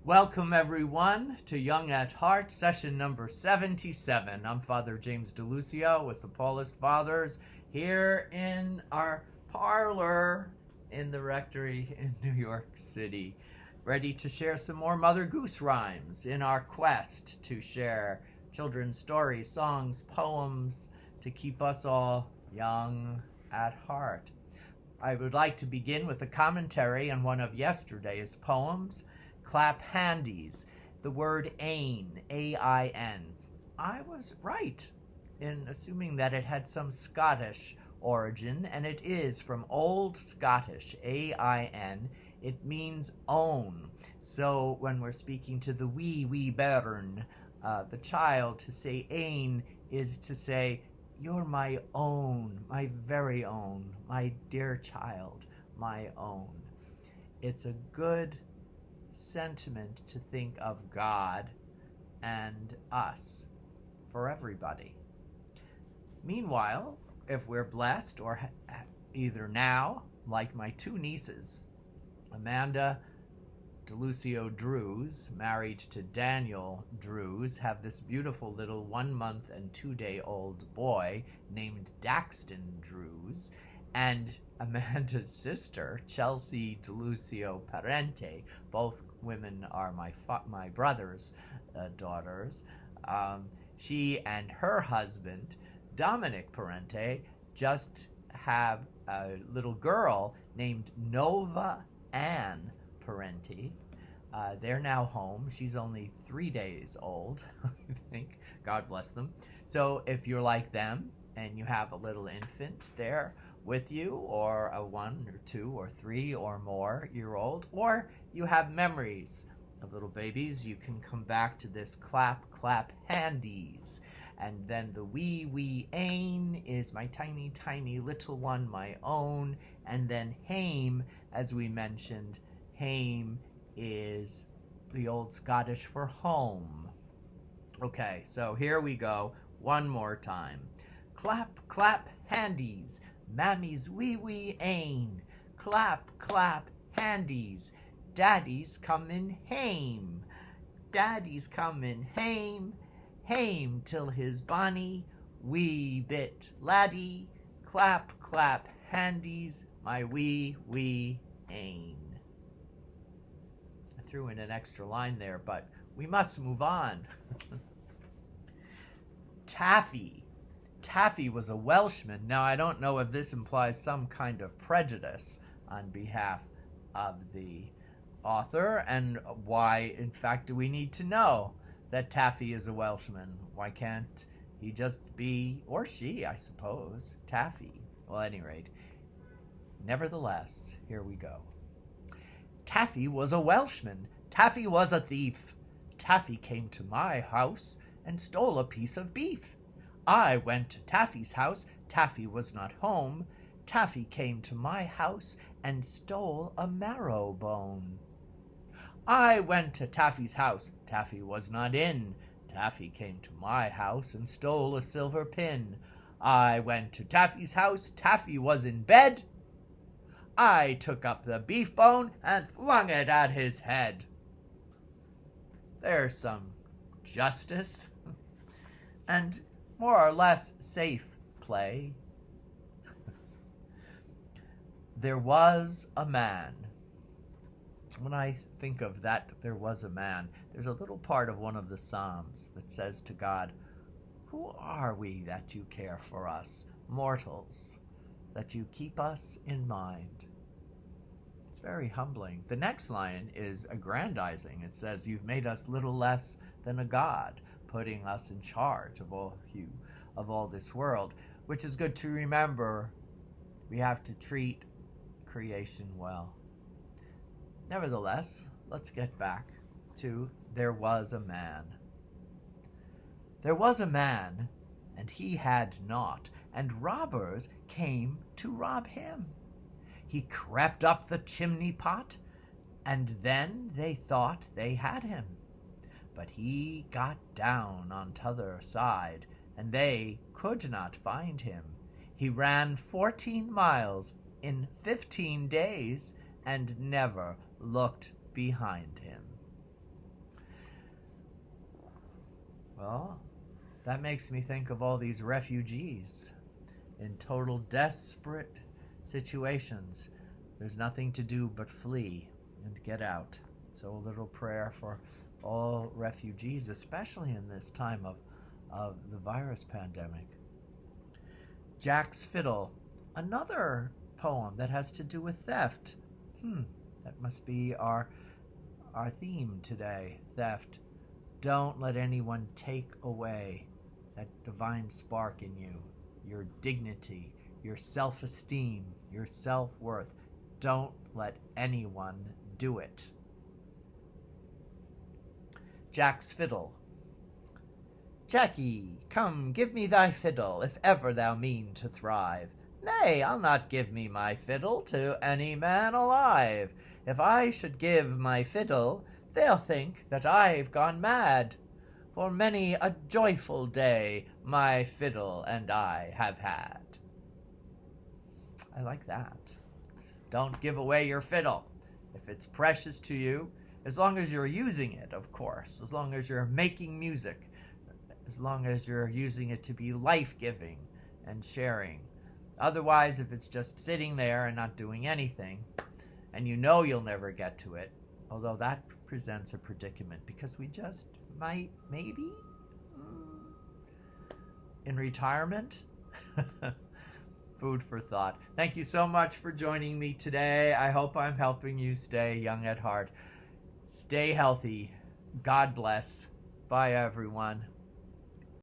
Welcome, everyone, to Young at Heart, session number 77. I'm Father James DeLucio with the Paulist Fathers here in our parlor in the rectory in New York City, ready to share some more Mother Goose rhymes in our quest to share children's stories, songs, poems, to keep us all young at heart. I would like to begin with a commentary on one of yesterday's poems, Clap Handies, the word ain, A-I-N. I was right in assuming that it had some Scottish origin, and it is from Old Scottish, A-I-N. It means own. So when we're speaking to the wee bairn, the child, to say ain is to say, you're my own, my very own, my dear child, my own. It's a good sentiment to think of God and us for everybody. Meanwhile, if we're blessed, or either now, like my two nieces, Amanda DeLucio Drews, married to Daniel Drews, have this beautiful little 1 month and 2-day-old boy named Daxton Drews, and Amanda's sister, Chelsea DeLucio Parente. Both women are my brother's daughters. She and her husband, Dominic Parente, just have a little girl named Nova Ann Parenti. They're now home. She's only 3 days old, I think. God bless them. So if you're like them and you have a little infant there with you, or a 1 or 2 or 3 or more year old, or you have memories of little babies, you can come back to this clap handies. And then the wee ain is my tiny little one, my own. And then hame, as we mentioned, hame is the Old Scottish for home. Okay, so here we go one more time. Clap handies, Mammy's wee ain. Clap handies, Daddy's comin' hame. Daddy's comin' hame till his bonny wee bit laddie. Clap handies, my wee ain. I threw in an extra line there, but we must move on. Taffy. Taffy was a Welshman. Now, I don't know if this implies some kind of prejudice on behalf of the author, and why, in fact, do we need to know that Taffy is a Welshman? Why can't he just be, or she, I suppose, Taffy? Well, at any rate, nevertheless, here we go. Taffy was a Welshman. Taffy was a thief. Taffy came to my house and stole a piece of beef. I went to Taffy's house. Taffy was not home. Taffy came to my house and stole a marrow bone. I went to Taffy's house. Taffy was not in. Taffy came to my house and stole a silver pin. I went to Taffy's house. Taffy was in bed. I took up the beef bone and flung it at his head. There's some justice and more or less safe play. There was a man. When I think of that, there was a man, there's a little part of one of the Psalms that says to God, who are we that you care for us, mortals, that you keep us in mind? It's very humbling. The next line is aggrandizing. It says, you've made us little less than a god, putting us in charge of all this world, which is good to remember. We have to treat creation well. Nevertheless, let's get back to there was a man. There was a man, and he had naught, and robbers came to rob him. He crept up the chimney pot, and then they thought they had him. But he got down on t'other side, and they could not find him. He ran 14 miles in 15 days, and never looked behind him. Well, that makes me think of all these refugees in total desperate situations. There's nothing to do but flee and get out. So a little prayer for all refugees, especially in this time of the virus pandemic. Jax Fiddle, another poem that has to do with theft. That must be our theme today, theft. Don't let anyone take away that divine spark in you, your dignity, your self-esteem, your self-worth. Don't let anyone do it. Jax Fiddle. Jackie, come, give me thy fiddle, if ever thou mean to thrive. Nay, I'll not give me my fiddle to any man alive. If I should give my fiddle, they'll think that I've gone mad. For many a joyful day my fiddle and I have had. I like that. Don't give away your fiddle. If it's precious to you, as long as you're using it, of course, as long as you're making music, as long as you're using it to be life-giving and sharing. Otherwise, if it's just sitting there and not doing anything, and you know you'll never get to it, although that presents a predicament because we just might, maybe, in retirement. Food for thought. Thank you so much for joining me today. I hope I'm helping you stay young at heart. Stay healthy. God bless. Bye, everyone.